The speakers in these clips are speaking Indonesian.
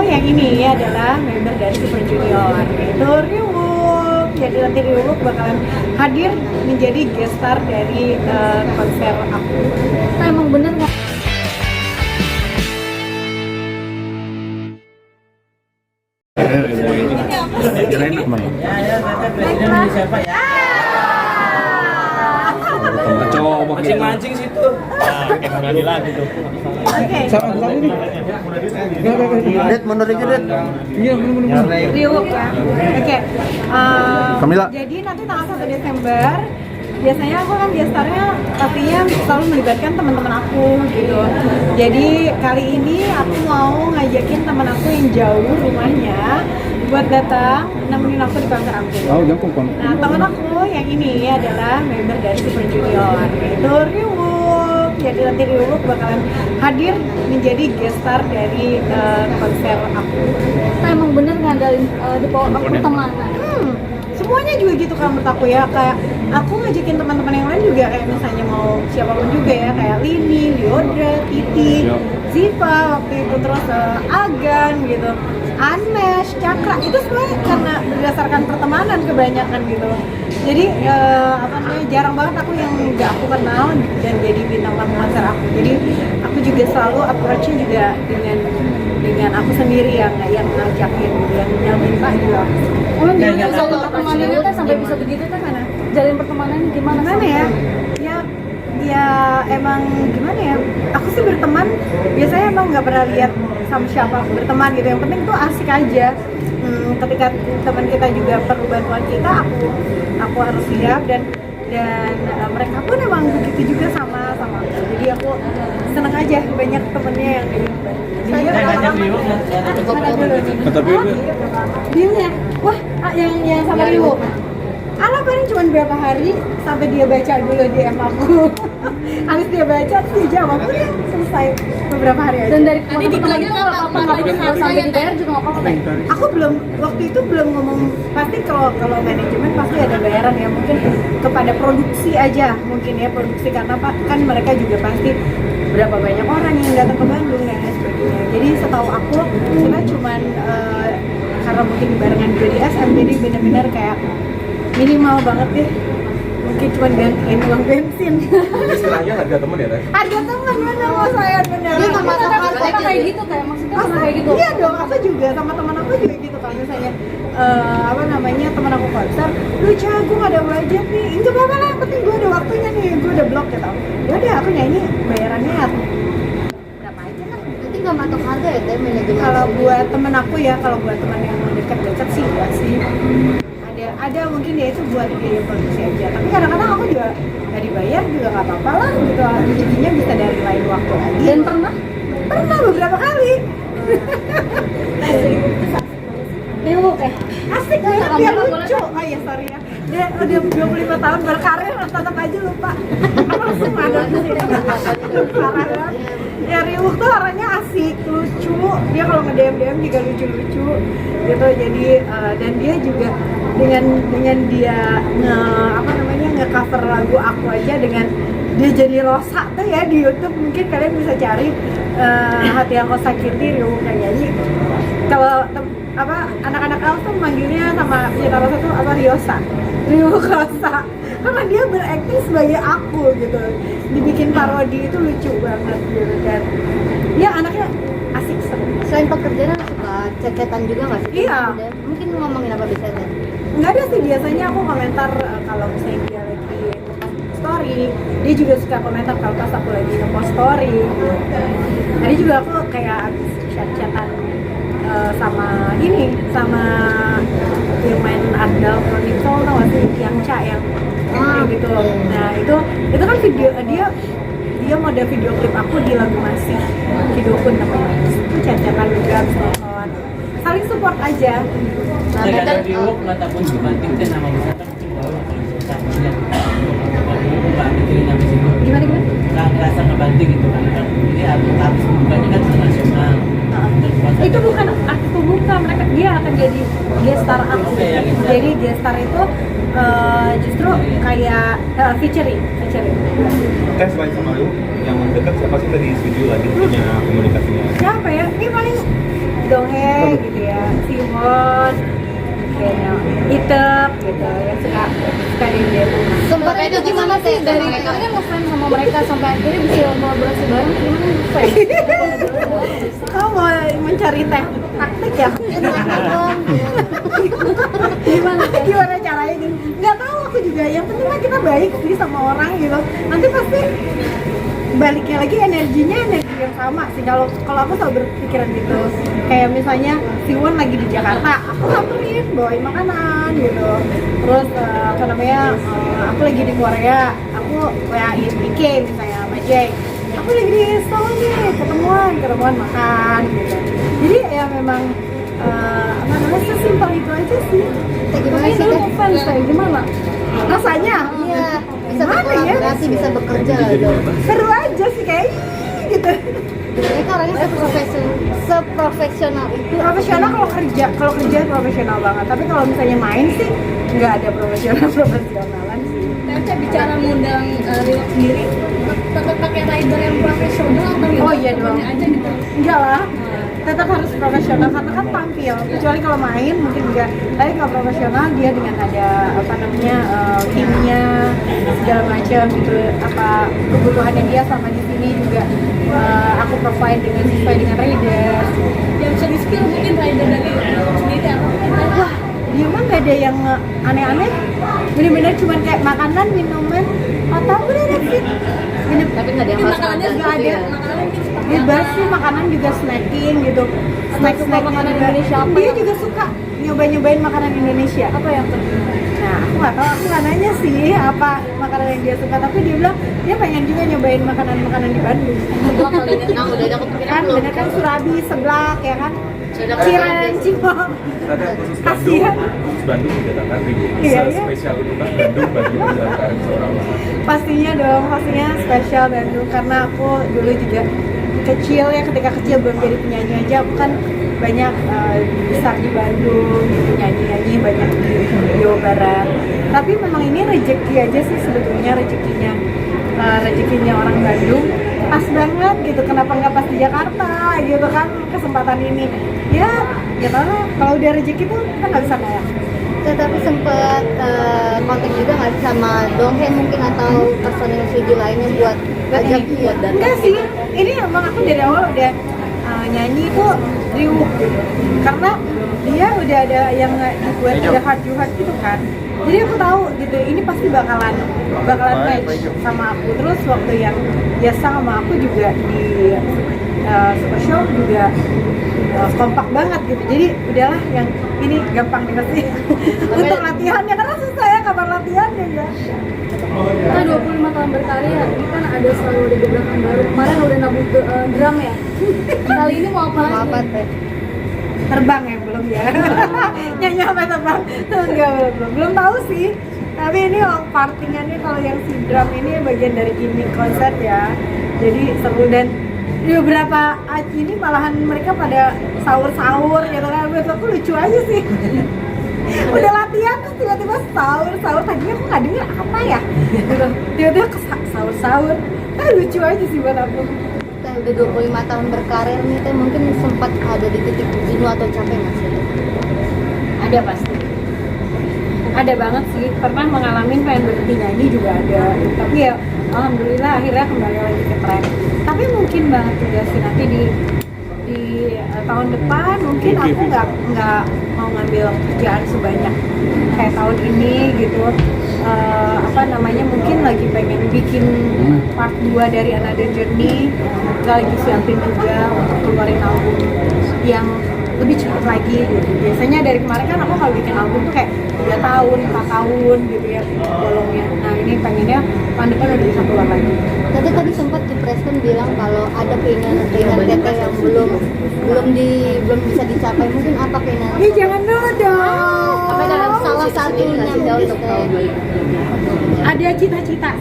yang ini adalah member dari Super Junior, yaitu Rywook. Jadi nanti Rywook bakalan hadir menjadi guest star dari konser aku. Nah, emang bener nggak? Coba mancing-mancing situ. Kayak kembali lagi tuh. Oke. Sama ini. Det, mundur dikit, Det. Iya, bener. Rywook ya. Oke. Kamila. Jadi nanti tanggal 1 Desember biasanya aku kan gestarnya pastinya selalu melibatkan teman-teman aku gitu. Jadi kali ini aku mau ngajakin teman aku yang jauh rumahnya buat datang nemenin aku di konser aku. Oh, gampang. Nah, teman aku yang ini adalah member dari Super Junior, yaitu Rywook. Jadi nanti Rywook bakalan hadir menjadi guest star dari konser aku. Nah, emang bener ngandalin di pertemanan. Semuanya juga gitu kan menurut aku ya, kayak aku ngajakin teman-teman yang lain juga kayak misalnya mau siapapun juga ya, kayak Lini, Liodra, Titi, Ziva waktu itu, terus Agan gitu, Anmesh, Cakra, itu semuanya karena berdasarkan pertemanan kebanyakan gitu. Jadi apa namanya, jarang banget aku yang gak aku kenal dan jadi bintang tamu konser aku. Jadi aku juga selalu approach-nya juga dengan aku sendiri yang ngajakin, yang minta juga. Emang gimana jalin pertemanannya kan sampai bisa begitu kan? Mana? Jalin pertemanannya gimana? Gimana ya? Ya emang gimana ya? Aku sih berteman biasanya emang nggak pernah lihat sama siapa aku berteman gitu. Yang penting tuh asik aja. Ketika teman kita juga perlu bantuan kita, aku harus siap dan mereka pun emang begitu juga sama aku. Jadi aku seneng aja banyak temennya yang kayak gitu. Dia Tapi Bimnya, wah yang sama Rywook. Alah paling cuma berapa hari sampai dia baca dulu DM aku. Habis dia baca terus dia jawab, udah selesai beberapa hari aja. Dan dari pertemuan itu nggak apa-apa, nggak sampai dibayar juga nggak apa-apa. Aku waktu itu belum ngomong, pasti kalau manajemen pasti ada bayaran ya, mungkin kepada produksi aja mungkin ya, produksi karena kan mereka juga pasti berapa banyak orang yang datang ke Bandung dan lain sebagainya. Jadi setahu aku kita cuman karena mungkin barengan juga di SM, jadi benar-benar kayak minimal banget deh, mungkin cuma gantiin uang bensin. istilahnya harga temen ya, Res? Harga teman bener mau saya bener. Dia nggak masuk harga kayak gitu, kayak maksudnya sama kayak gitu. Iya dong, aku juga sama teman aku juga gitu. Kalau misalnya apa namanya, teman aku konser, lu gue gak ada budget nih, nggak apa-apa lah, yang penting gue ada waktunya nih, gue ada blok gitu. Ya udah aku nyanyi, bayarannya berapa aja lah. Nanti nggak matok harga ya teh manajemen. Kalau buat temen aku ya, kalau buat teman yang dekat-dekat sih enggak sih. Ada mungkin dia itu buat biaya produksi aja, tapi kadang-kadang aku juga nggak dibayar juga nggak apa-apa lah gitu, rezekinya bisa dari lain waktu lagi. Dan pernah beberapa kali. Rywook Asik banget, dia lucu. Oh iya, sorry ya, dia udah 25 tahun berkarir tetap aja lupa. Aku langsung ada di sini. Parah banget. Ya Rywook tuh orangnya asik, lucu. Dia kalau nge-DM juga lucu-lucu gitu. Jadi dan dia juga dengan dia nge-cover lagu aku aja, dengan dia jadi Rosa tuh ya di YouTube, mungkin kalian bisa cari Hati Yang Kau Sakiti Rywook nyanyi. Kalau anak-anak elf tuh manggilnya sama Cinta Rosa tuh Ryosa, Rywook Rosa, karena dia berakting sebagai aku gitu, dibikin parodi itu lucu banget gitu. Dan ya anaknya asik, seru. Selain pekerjaan suka cetetan juga nggak sih? Iya. Mungkin ngomongin apa bisa teh? Nggak ada sih, biasanya aku komentar kalau misalnya dia lagi ngepost story, dia juga suka komentar kalau pas aku lagi ngepost story gitu. Tadi juga aku kayak chat-chatan sama yang main Ardal Chronicle, tau gak sih, yang Ca yang gitu. Nah itu kan video dia mode video klip aku di lagu Masih, video pun namanya. Itu chat-chatan juga, nonton, saling support aja. Nah, kata Rywook nggak takut dibanting deh nama misalkan kalau misalkan nggak mikirin habis itu. Gimana? Nggak ngerasa ngebanting gitu kan? Ini habis bukannya kan internasional. Itu bukan aku buka, dia akan jadi guest star aku. Jadi guest star itu justru kayak featuring. Tes selain sama lu, yang dekat siapa sih tadi di studio lagi punya komunikasinya? Siapa ya? Ini paling Donghae gitu ya, Simon, kayaknya Itep gitu yang suka dia tuh. Sempat itu gimana sih dari kita kan ngefans sama mereka sampai akhirnya bisa kolaborasi bareng gimana ngefans? Kamu mau mencari taktik ya? Gimana caranya gitu? Nggak tahu aku juga. Yang penting mah kita baik sih sama orang gitu. Nanti pasti baliknya lagi energi yang sama sih. Kalau aku selalu berpikiran gitu. Kayak misalnya Siwon lagi di Jakarta, aku samperin bawain makanan gitu. Terus aku lagi di Korea, aku WA-in BK misalnya sama Jay. Aku lagi di Seoul nih, ketemuan makan gitu. Jadi ya memang sesimpel itu aja sih. Gimana sih dulu ngefans kayak gimana? Rasanya? Iya, bisa Gimana ya? berkolaborasi, bisa bekerja gitu. Seru aja sih kayak gitu. Mereka orangnya seprofesional itu. Profesional kalau kerja profesional banget. Tapi kalau misalnya main sih nggak ada profesionalan sih. Tete bicara ngundang Riwak sendiri, tetap pakai rider yang profesional atau gitu? Oh iya dong. Aja gitu. Enggak lah, tetap harus profesional karena kan tampil. Kecuali kalau main mungkin juga. Tapi kalau profesional dia dengan ada timnya segala macam gitu. Apa kebutuhannya dia sama di sini juga aku provide dengan sesuai dengan rider. Yang bisa di skill mungkin rider dari Riwak sendiri apa? Wah, dia mah nggak ada yang aneh-aneh. Bener-bener cuman kayak makanan, minuman, atau udah fit. Tapi nggak ada yang harus Makanannya ada nggak gitu ada. ya? Makanannya Bebas sih makanan juga snacking gitu. Suka makanan juga. Indonesia apa Dia yang- juga suka nyobain makanan Indonesia. apa yang terjadi? Nah, aku nggak tahu, aku nggak nanya sih apa makanan yang dia suka, tapi dia bilang dia pengen juga nyobain makanan di Bandung. Sebelah kali ini, nah udah ada kepikiran Kan belum? bener kan Surabi, Seblak ya kan? Sudah Ciren, Cimol. Ada khusus Bandung, Kasihan. khusus Bandung didatangkan Ribu. Iya, iya. Spesial itu kan Bandung bagi mendatangkan seorang Pastinya dong, pastinya spesial Bandung karena aku dulu juga kecil ya, ketika kecil belum jadi penyanyi aja aku kan banyak besar di Bandung gitu, nyanyi banyak di Jawa Barat. Tapi memang ini rezeki aja sih sebetulnya, rezekinya orang Bandung pas banget gitu. Kenapa nggak pas di Jakarta gitu kan kesempatan ini? Ya tahu lah, kalau udah rezeki tuh kan nggak bisa nolak. Tetapi sempat kontak juga nggak sih sama Donghae mungkin atau personil studio lainnya buat ajak buat datang? Enggak sih, ini emang aku dari awal udah nyanyi itu Riwuk gitu. Karena dia udah ada yang dibuat ada hard to hard gitu kan. Jadi aku tahu gitu, ini pasti bakalan match sama aku. Terus waktu yang biasa sama aku juga di Super Show juga kompak banget gitu. Jadi udahlah yang ini gampang dikasih untuk latihannya karena susah ya kapan latihannya ya. Kita 25 tahun berkarya, ini kan ada selalu ada gebrakan baru. Kemarin udah nabung drum ya. Kali ini mau apa lagi? Terbang ya belum ya. Nyanyi apa terbang? Enggak, belum tahu sih. Tapi ini partinya nih kalau yang si drum ini bagian dari gimmick konser ya. Jadi seru dan di beberapa ini malahan mereka pada sahur-sahur gitu kan. Menurut aku lucu aja sih. Udah latihan terus tiba-tiba sahur tadinya aku nggak denger apa ya gitu. Tiba-tiba sahur lucu aja sih buat aku. Kita udah 25 tahun berkarir nih, Teh, mungkin sempat ada di titik jenuh atau capek nggak sih? Ada pasti, ada banget sih, pernah mengalami pengen berhenti nyanyi juga ada, tapi ya alhamdulillah akhirnya kembali lagi ke track. Tapi mungkin banget juga sih nanti di tahun depan mungkin aku nggak mau ngambil kerjaan sebanyak kayak tahun ini gitu. Mungkin lagi pengen bikin part 2 dari Another Journey. Kita lagi siapin juga untuk keluarin album yang lebih cepat lagi gitu. Biasanya dari kemarin kan aku kalau bikin album tuh kayak 3 tahun, 4 tahun gitu ya bolongnya. Nah ini pengennya tahun depan udah bisa keluar lagi. Tadi sempat di Preston bilang kalau ada keinginan Teteh yang belum bisa dicapai. Mungkin apa keinginan? Ih jangan dulu dong. Apa dalam salah satunya untuk Ada cita-cita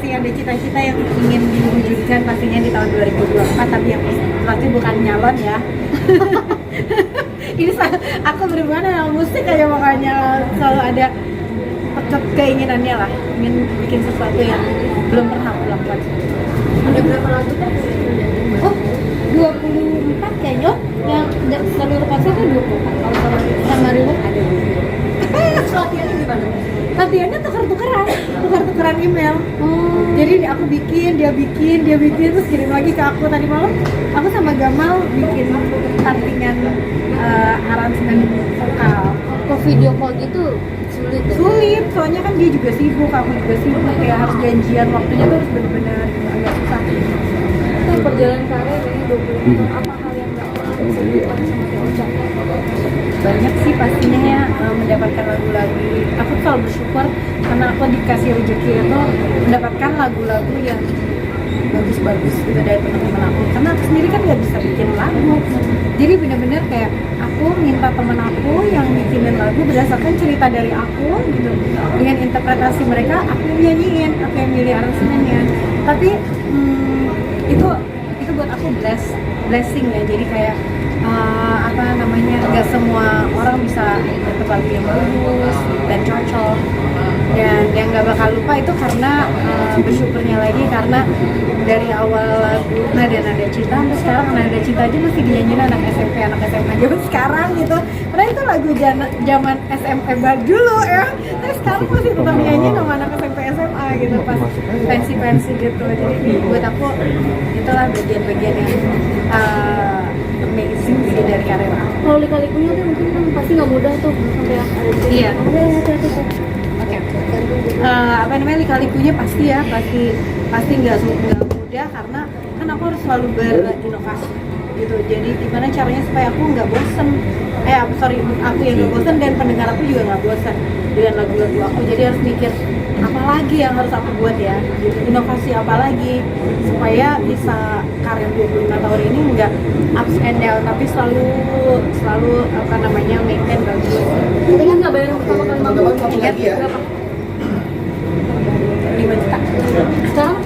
yang ingin diwujudkan pastinya di tahun 2024, tapi yang pasti bukan nyalon ya. Ini aku berhubungan dengan musik aja, makanya selalu ada keinginannya lah, ingin bikin sesuatu yang belum pernah aku lakukan. Ada berapa lagu kan? Oh, 24 kayaknya Oh, yang seluruh konser tuh 20. Kalau sama Reebok ada 20. Latihannya gimana? Latihannya tukar-tukeran email. Jadi aku bikin, dia bikin, terus kirim lagi ke aku. Tadi malam aku sama Gamal bikin tappingan aransemen vokal. Kok video call gitu sulit ya? Sulit, soalnya kan dia juga sibuk, aku juga sibuk, kayak harus janjian waktunya tuh harus benar-benar agak susah. Itu perjalanan karir ini 20 tahun, apa hal yang gak pernah bisa dilupakan sama Teh Ocha? Banyak sih pastinya ya, mendapatkan lagu-lagu. Aku selalu bersyukur karena aku dikasih rezeki itu mendapatkan lagu-lagu yang bagus-bagus gitu dari teman-teman aku, karena aku sendiri kan nggak bisa bikin lagu. Jadi benar-benar kayak aku minta teman aku yang bikinin lagu berdasarkan cerita dari aku gitu, dengan interpretasi mereka aku nyanyiin, aku yang milih aransemennya. Tapi itu buat aku blessing ya. Jadi kayak apa namanya, nggak semua orang bisa dapat lagu yang bagus dan cocok, dan yang nggak bakal lupa itu karena bersyukurnya lagi karena dari awal lagu Nada Cinta sampai sekarang Nada Cinta aja masih dinyanyiin anak SMP zaman sekarang gitu, karena itu lagu zaman SMP dulu ya, tapi sekarang masih tetap dinyanyiin sama anak SMP SMA gitu pas pensi gitu. Jadi buat aku itulah bagian-bagian yang amazing sih dari karir aku. Kalau lika-likunya tuh mungkin kan pasti nggak mudah tuh sampai ada di Iya. hati-hati tuh. Oke. Apa namanya, lika-likunya pasti nggak mudah karena kan aku harus selalu berinovasi gitu. Jadi gimana caranya supaya aku nggak bosen, aku yang nggak bosen dan pendengar aku juga nggak bosen dengan lagu-lagu aku. Jadi harus mikir apa lagi yang harus aku buat ya, gitu. Inovasi apa lagi supaya bisa karir 25 tahun ini nggak ups and down, tapi selalu apa namanya maintain bagus. Tapi kan nggak bayar pertama kali manggung. Ingat berapa? 5 juta. Sekarang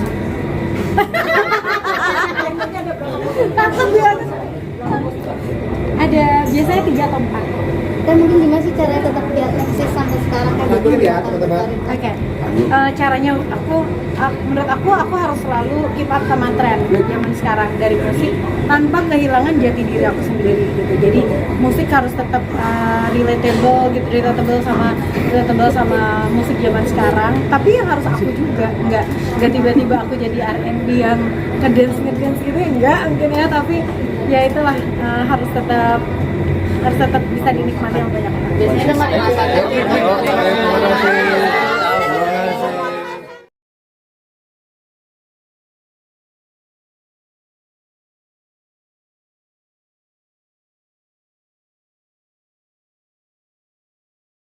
Takut banget. Ada biasanya 3 atau 4. dan mungkin gimana sih caranya tetap biar eksis sampai sekarang kan jadi Oke. Caranya menurut aku harus selalu keep up sama tren zaman sekarang dari musik tanpa kehilangan jati diri aku sendiri gitu. Jadi musik harus tetap relatable sama musik zaman sekarang, tapi yang harus aku juga nggak tiba-tiba aku jadi R&B yang ngedance gitu enggak mungkin ya, tapi ya itulah, harus tetap bisa dinikmati yang banyak orang. biasanya dengerin apa? Oke, terima kasih.